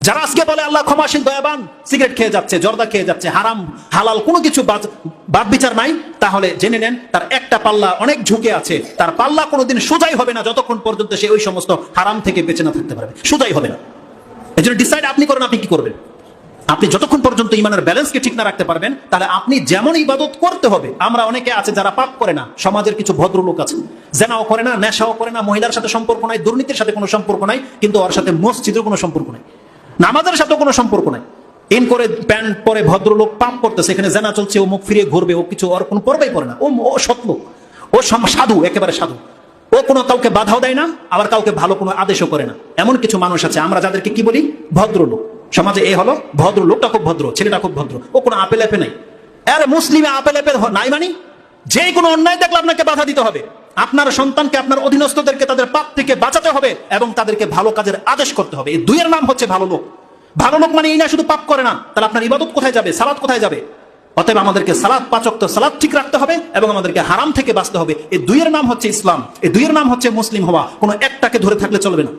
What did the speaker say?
যারা আজকে বলে আল্লাহ ক্ষমাশীল দয়াবান, সিগারেট খেয়ে যাচ্ছে, জর্দা খেয়ে যাচ্ছে, হারাম হালাল কোনো কিছু বাদ বিচার নাই, তাহলে জেনে নেন তার একটা পাল্লা অনেক ঝুঁকে আছে। তার পাল্লা কোনোদিন সোজাই হবে না যতক্ষণ পর্যন্ত সে ওই সমস্ত হারাম থেকে বেঁচে না থাকতে পারবে, সোজাই হবে না। এই জন্য ডিসাইড আপনি করেন আপনি কি করবেন। আপনি যতক্ষণ পর্যন্ত ইমানের ব্যালেন্সকে ঠিক না রাখতে পারবেন, তাহলে আপনি যেমন ইবাদত করতে হবে। আমরা অনেকে আছে যারা পাপ করে না, সমাজের কিছু ভদ্রলোক আছে, জেনাও করে না, নেশাও করে না, মহিলার সাথে সম্পর্ক নাই, দুর্নীতির সাথে কোনো সম্পর্ক নাই, কিন্তু ওর সাথে মসজিদের কোনো সম্পর্ক নাই, নামাজের সাথে কোনো সম্পর্ক নাই। ইন করে প্যান্ট পরে ভদ্রলোক পাপ করতেছে, এখানে জেনা চলছে, ও মুখ ফিরিয়ে ঘুরবে, ও কিছু ওর কোনো পর্বাই পড়ে না, ও সৎলোক, ও সাধু, একেবারে সাধু। ও কোনো কাউকে বাধাও দেয় না, আবার কাউকে ভালো কোনো আদেশও করে না। এমন কিছু মানুষ আছে, আমরা যাদেরকে কি বলি, ভদ্রলোক। সমাজে এ হলো ভদ্রলোকটা খুব ভদ্র, ছেলেটা খুব ভদ্র, ও কোনো আপেল আপে নাই। আরে মুসলিমে আপেল আপে নাই মানে যে কোনো অন্যায় দেখলে আপনাকে বাধা দিতে হবে। আপনার সন্তানকে, আপনার অধীনস্থদেরকে তাদের পাপ থেকে বাঁচাতে হবে এবং তাদেরকে ভালো কাজের আদেশ করতে হবে। এই দুইয়ের নাম হচ্ছে ভালো লোক। ভালো লোক মানে এই না শুধু পাপ করে না, তাহলে আপনার ইবাদত কোথায় যাবে, সালাত কোথায় যাবে? অতএব আমাদেরকে সালাত, 5 ওয়াক্ত সালাত ঠিক রাখতে হবে এবং আমাদেরকে হারাম থেকে বাঁচতে হবে। এই দুইয়ের নাম হচ্ছে ইসলাম, এই দুইয়ের নাম হচ্ছে মুসলিম হওয়া। কোনো একটাকে ধরে থাকলে চলবে না।